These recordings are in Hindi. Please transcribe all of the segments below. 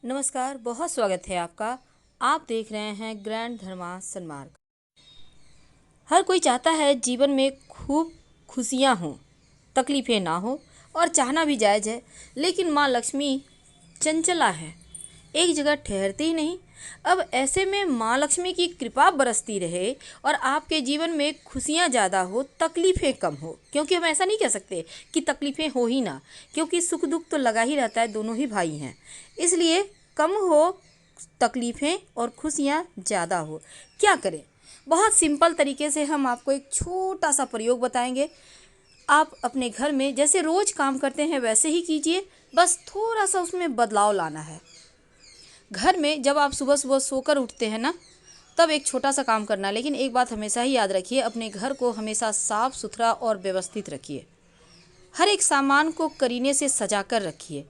नमस्कार, बहुत स्वागत है आपका। आप देख रहे हैं ग्रैंड धर्मा सन्मार्ग। हर कोई चाहता है जीवन में खूब खुशियां हों, तकलीफ़ें ना हो और चाहना भी जायज़ है। लेकिन माँ लक्ष्मी चंचला है, एक जगह ठहरती ही नहीं। अब ऐसे में माँ लक्ष्मी की कृपा बरसती रहे और आपके जीवन में खुशियाँ ज़्यादा हो, तकलीफ़ें कम हो। क्योंकि हम ऐसा नहीं कह सकते कि तकलीफ़ें हो ही ना, क्योंकि सुख दुख तो लगा ही रहता है, दोनों ही भाई हैं। इसलिए कम हो तकलीफ़ें और खुशियाँ ज़्यादा हो। क्या करें? बहुत सिंपल तरीके से हम आपको एक छोटा सा प्रयोग बताएंगे। आप अपने घर में जैसे रोज़ काम करते हैं वैसे ही कीजिए, बस थोड़ा सा उसमें बदलाव लाना है। घर में जब आप सुबह सुबह सोकर उठते हैं ना, तब एक छोटा सा काम करना है। लेकिन एक बात हमेशा ही याद रखिए, अपने घर को हमेशा साफ सुथरा और व्यवस्थित रखिए। हर एक सामान को करीने से सजा कर रखिए।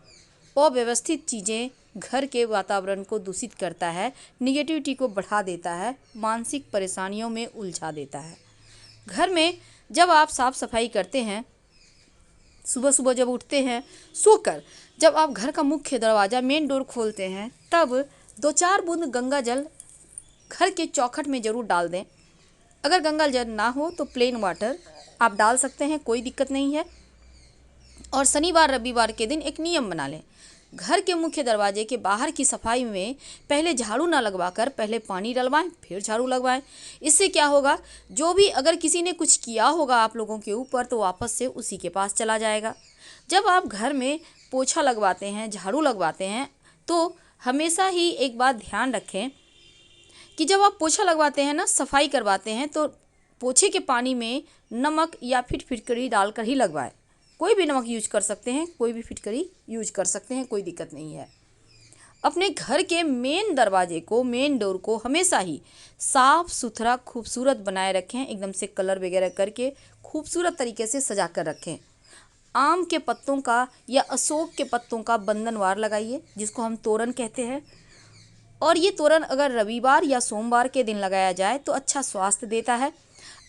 अव्यवस्थित चीज़ें घर के वातावरण को दूषित करता है, निगेटिविटी को बढ़ा देता है, मानसिक परेशानियों में उलझा देता है। घर में जब आप साफ सफाई करते हैं, सुबह सुबह जब उठते हैं सोकर, जब आप घर का मुख्य दरवाज़ा मेन डोर खोलते हैं, तब 2-4 बूंद गंगा जल घर के चौखट में ज़रूर डाल दें। अगर गंगा जल ना हो तो प्लेन वाटर आप डाल सकते हैं, कोई दिक्कत नहीं है। और शनिवार रविवार के दिन एक नियम बना लें, घर के मुख्य दरवाजे के बाहर की सफाई में पहले झाड़ू ना लगवाकर पहले पानी डलवाएं, फिर झाड़ू लगवाएं। इससे क्या होगा, जो भी अगर किसी ने कुछ किया होगा आप लोगों के ऊपर तो वापस से उसी के पास चला जाएगा। जब आप घर में पोछा लगवाते हैं, झाड़ू लगवाते हैं, तो हमेशा ही एक बात ध्यान रखें कि जब आप पोछा लगवाते हैं ना, सफाई करवाते हैं, तो पोछे के पानी में नमक या फिर फिटकरी डालकर ही लगवाएं। कोई भी नमक यूज कर सकते हैं, कोई भी फिटकरी यूज कर सकते हैं, कोई दिक्कत नहीं है। अपने घर के मेन दरवाजे को, मेन डोर को हमेशा ही साफ सुथरा खूबसूरत बनाए रखें। एकदम से कलर वगैरह करके खूबसूरत तरीके से सजा कर रखें। आम के पत्तों का या अशोक के पत्तों का बंधनवार लगाइए, जिसको हम तोरण कहते हैं। और ये तोरण अगर रविवार या सोमवार के दिन लगाया जाए तो अच्छा स्वास्थ्य देता है।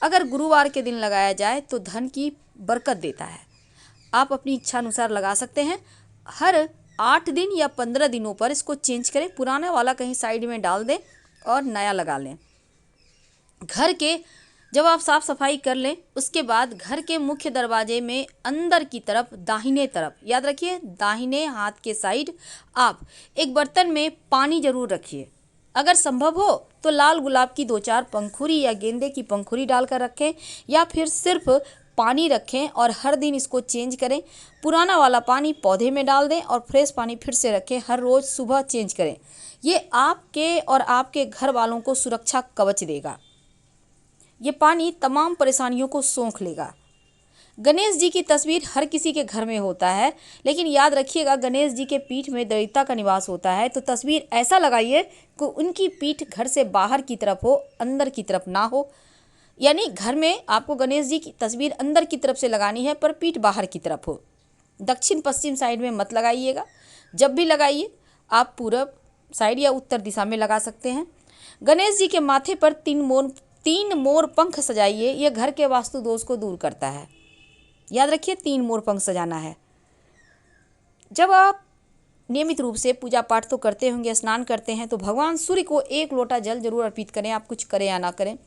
अगर गुरुवार के दिन लगाया जाए तो धन की बरकत देता है। आप अपनी इच्छा अनुसार लगा सकते हैं। हर 8 दिन या 15 दिनों पर इसको चेंज करें, पुराना वाला कहीं साइड में डाल दें और नया लगा लें। घर के जब आप साफ सफाई कर लें, उसके बाद घर के मुख्य दरवाजे में अंदर की तरफ दाहिने तरफ, याद रखिए दाहिने हाथ के साइड, आप एक बर्तन में पानी जरूर रखिए। अगर संभव हो तो लाल गुलाब की 2-4 पंखुड़ी या गेंदे की पंखुड़ी डालकर रखें, या फिर सिर्फ पानी रखें और हर दिन इसको चेंज करें। पुराना वाला पानी पौधे में डाल दें और फ्रेश पानी फिर से रखें। हर रोज़ सुबह चेंज करें। ये आपके और आपके घर वालों को सुरक्षा कवच देगा। ये पानी तमाम परेशानियों को सोख लेगा। गणेश जी की तस्वीर हर किसी के घर में होता है, लेकिन याद रखिएगा गणेश जी के पीठ में दैवता का निवास होता है। तो तस्वीर ऐसा लगाइए कि उनकी पीठ घर से बाहर की तरफ हो, अंदर की तरफ ना हो। यानी घर में आपको गणेश जी की तस्वीर अंदर की तरफ से लगानी है, पर पीठ बाहर की तरफ हो। दक्षिण पश्चिम साइड में मत लगाइएगा। जब भी लगाइए आप पूरब साइड या उत्तर दिशा में लगा सकते हैं। गणेश जी के माथे पर 3 मोर पंख सजाइए। यह घर के वास्तु दोष को दूर करता है। याद रखिए 3 मोर पंख सजाना है। जब आप नियमित रूप से पूजा पाठ तो करते होंगे, स्नान करते हैं, तो भगवान सूर्य को 1 लोटा जल जरूर अर्पित करें, आप कुछ करें या ना करें।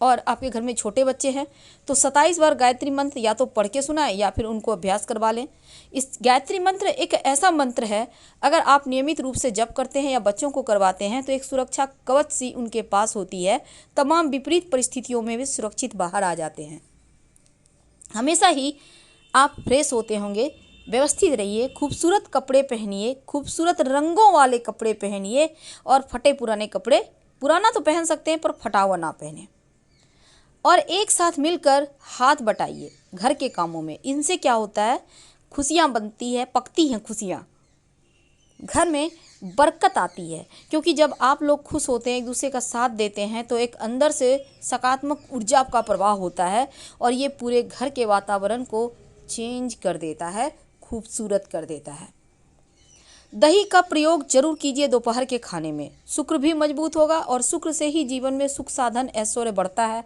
और आपके घर में छोटे बच्चे हैं तो 27 बार गायत्री मंत्र या तो पढ़ के सुनाएं या फिर उनको अभ्यास करवा लें। इस गायत्री मंत्र एक ऐसा मंत्र है, अगर आप नियमित रूप से जप करते हैं या बच्चों को करवाते हैं तो एक सुरक्षा कवच सी उनके पास होती है। तमाम विपरीत परिस्थितियों में भी सुरक्षित बाहर आ जाते हैं। हमेशा ही आप फ्रेश होते होंगे, व्यवस्थित रहिए, खूबसूरत कपड़े पहनिए, खूबसूरत रंगों वाले कपड़े पहनिए और फटे पुराने कपड़े, पुराना तो पहन सकते हैं पर फटा हुआ ना पहने। और एक साथ मिलकर हाथ बटाइए घर के कामों में। इनसे क्या होता है, खुशियाँ बनती है, पकती हैं खुशियाँ, घर में बरकत आती है। क्योंकि जब आप लोग खुश होते हैं, एक दूसरे का साथ देते हैं, तो एक अंदर से सकारात्मक ऊर्जा का प्रवाह होता है और ये पूरे घर के वातावरण को चेंज कर देता है, खूबसूरत कर देता है। दही का प्रयोग जरूर कीजिए दोपहर के खाने में। शुक्र भी मजबूत होगा और शुक्र से ही जीवन में सुख साधन ऐश्वर्य बढ़ता है।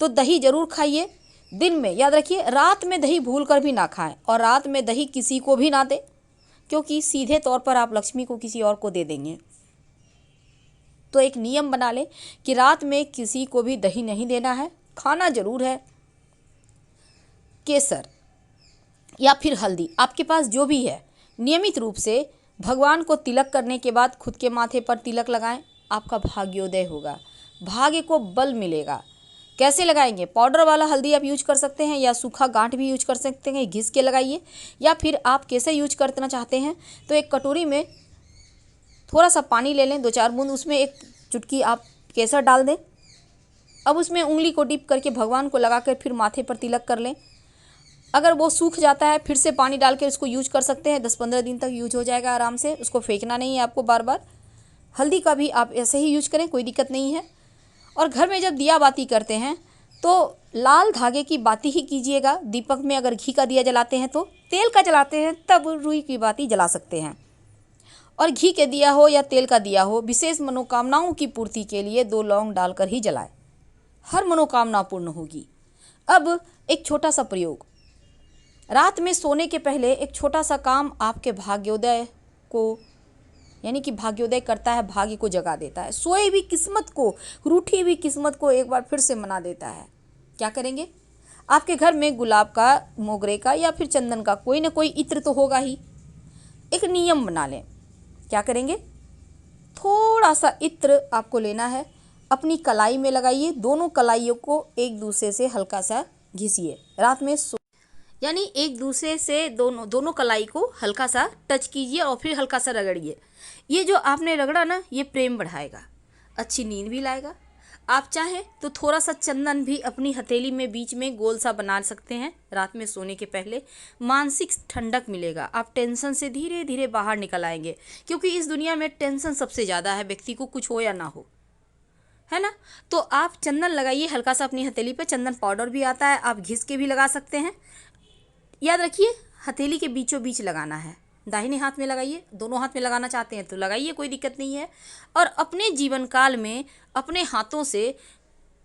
तो दही जरूर खाइए। दिन में याद रखिए, रात में दही भूल कर भी ना खाएं और रात में दही किसी को भी ना दें, क्योंकि सीधे तौर पर आप लक्ष्मी को किसी और को दे देंगे। तो एक नियम बना लें कि रात में किसी को भी दही नहीं देना है, खाना जरूर है केसर या फिर हल्दी, आपके पास जो भी है। नियमित रूप से भगवान को तिलक करने के बाद खुद के माथे पर तिलक लगाएं, आपका भाग्योदय होगा, भाग्य को बल मिलेगा। कैसे लगाएंगे? पाउडर वाला हल्दी आप यूज कर सकते हैं या सूखा गांठ भी यूज कर सकते हैं, घिस के लगाइए। या फिर आप कैसे यूज करना चाहते हैं तो एक कटोरी में थोड़ा सा पानी ले लें, 2-4 बूंद, उसमें एक चुटकी आप केसर डाल दें। अब उसमें उंगली को डिप करके भगवान को लगा कर फिर माथे पर तिलक कर लें। अगर वो सूख जाता है फिर से पानी डाल के उसको यूज कर सकते हैं, 10-15 दिन तक यूज हो जाएगा आराम से, उसको फेंकना नहीं है आपको बार बार। हल्दी का भी आप ऐसे ही यूज करें, कोई दिक्कत नहीं है। और घर में जब दिया बाती करते हैं तो लाल धागे की बाती ही कीजिएगा। दीपक में अगर घी का दिया जलाते हैं तो, तेल का जलाते हैं तब रुई की बाती जला सकते हैं। और घी के दिया हो या तेल का दिया हो, विशेष मनोकामनाओं की पूर्ति के लिए 2 लौंग डालकर ही जलाएं, हर मनोकामना पूर्ण होगी। अब एक छोटा सा प्रयोग, रात में सोने के पहले एक छोटा सा काम आपके भाग्योदय को, यानी कि भाग्योदय करता है, भाग्य को जगा देता है, सोई भी किस्मत को, रूठी हुई किस्मत को एक बार फिर से मना देता है। क्या करेंगे? आपके घर में गुलाब का, मोगरे का या फिर चंदन का कोई ना कोई इत्र तो होगा ही। एक नियम बना लें। क्या करेंगे? थोड़ा सा इत्र आपको लेना है, अपनी कलाई में लगाइए, दोनों कलाइयों को एक दूसरे से हल्का सा घिसिए। रात में यानी एक दूसरे से दोनों कलाई को हल्का सा टच कीजिए और फिर हल्का सा रगड़िए। ये जो आपने रगड़ा ना, ये प्रेम बढ़ाएगा, अच्छी नींद भी लाएगा। आप चाहें तो थोड़ा सा चंदन भी अपनी हथेली में बीच में गोल सा बना सकते हैं रात में सोने के पहले, मानसिक ठंडक मिलेगा। आप टेंशन से धीरे धीरे बाहर निकल आएंगे, क्योंकि इस दुनिया में टेंशन सबसे ज़्यादा है, व्यक्ति को कुछ हो या ना हो, है ना। तो आप चंदन लगाइए हल्का सा अपनी हथेली पे, चंदन पाउडर भी आता है, आप घिस के भी लगा सकते हैं। याद रखिए हथेली के बीचों बीच लगाना है, दाहिने हाथ में लगाइए, दोनों हाथ में लगाना चाहते हैं तो लगाइए, कोई दिक्कत नहीं है। और अपने जीवन काल में अपने हाथों से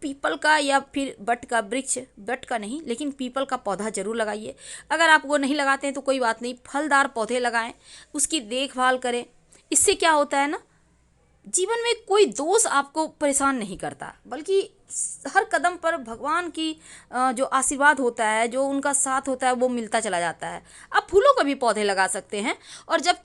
पीपल का या फिर बट का वृक्ष, बट का नहीं लेकिन पीपल का पौधा जरूर लगाइए। अगर आप वो नहीं लगाते हैं तो कोई बात नहीं, फलदार पौधे लगाएं, उसकी देखभाल करें। इससे क्या होता है ना, जीवन में कोई दोष आपको परेशान नहीं करता, बल्कि हर कदम पर भगवान की जो आशीर्वाद होता है, जो उनका साथ होता है, वो मिलता चला जाता है। आप फूलों का भी पौधे लगा सकते हैं। और जब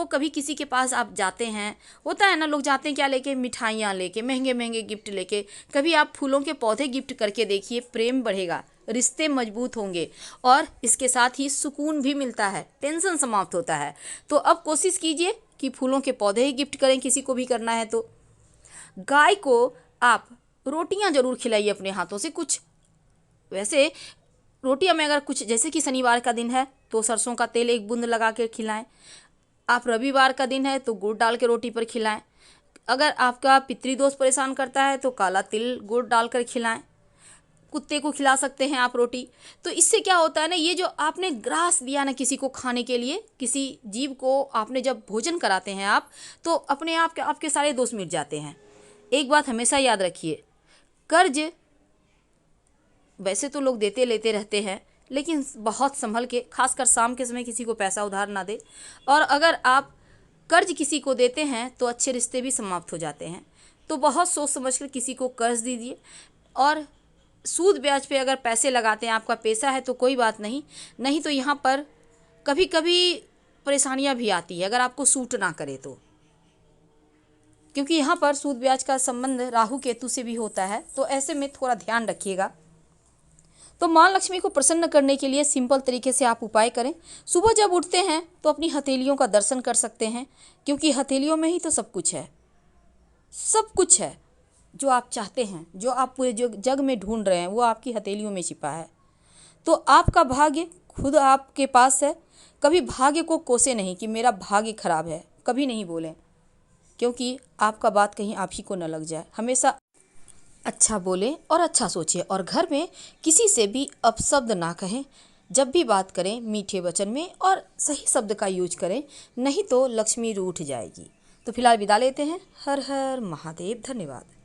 कभी किसी के पास आप जाते हैं, होता है ना, लोग जाते हैं क्या लेके? मिठाइयाँ लेके, महंगे महंगे गिफ्ट लेके। कभी आप फूलों के पौधे गिफ्ट करके देखिए, प्रेम बढ़ेगा, रिश्ते मजबूत होंगे और इसके साथ ही सुकून भी मिलता है, टेंशन समाप्त होता है। तो अब कोशिश कीजिए कि फूलों के पौधे ही गिफ्ट करें, किसी को भी करना है तो। गाय को आप रोटियां जरूर खिलाइए अपने हाथों से कुछ। वैसे रोटियां में अगर कुछ, जैसे कि शनिवार का दिन है तो सरसों का तेल 1 बूंद लगा के खिलाएं। आप रविवार का दिन है तो गुड़ डाल के रोटी पर खिलाएं। अगर आपका पितृदोष परेशान करता है तो काला तिल गुड़ डालकर खिलाएं। कुत्ते को खिला सकते हैं आप रोटी। तो इससे क्या होता है ना, ये जो आपने ग्रास दिया ना किसी को खाने के लिए, किसी जीव को आपने जब भोजन कराते हैं आप, तो अपने आप के आपके सारे दोष मिट जाते हैं। एक बात हमेशा याद रखिए, कर्ज वैसे तो लोग देते लेते रहते हैं, लेकिन बहुत संभल के, खासकर शाम के समय किसी को पैसा उधार ना दे। और अगर आप कर्ज किसी को देते हैं तो अच्छे रिश्ते भी समाप्त हो जाते हैं। तो बहुत सोच समझ कर किसी को कर्ज दीजिए। और सूद ब्याज पे अगर पैसे लगाते हैं, आपका पैसा है तो कोई बात नहीं, नहीं तो यहाँ पर कभी कभी परेशानियाँ भी आती है अगर आपको सूट ना करे तो, क्योंकि यहाँ पर सूद ब्याज का संबंध राहु केतु से भी होता है। तो ऐसे में थोड़ा ध्यान रखिएगा। तो माँ लक्ष्मी को प्रसन्न करने के लिए सिंपल तरीके से आप उपाय करें। सुबह जब उठते हैं तो अपनी हथेलियों का दर्शन कर सकते हैं, क्योंकि हथेलियों में ही तो सब कुछ है, सब कुछ है जो आप चाहते हैं, जो आप पूरे जो जग में ढूंढ रहे हैं, वो आपकी हथेलियों में छिपा है। तो आपका भाग्य खुद आपके पास है। कभी भाग्य को कोसे नहीं कि मेरा भाग्य खराब है, कभी नहीं बोलें, क्योंकि आपका बात कहीं आप ही को न लग जाए। हमेशा अच्छा बोलें और अच्छा सोचें, और घर में किसी से भी अपशब्द ना कहें। जब भी बात करें मीठे वचन में और सही शब्द का यूज करें, नहीं तो लक्ष्मी रूठ जाएगी। तो फिलहाल विदा लेते हैं। हर हर महादेव। धन्यवाद।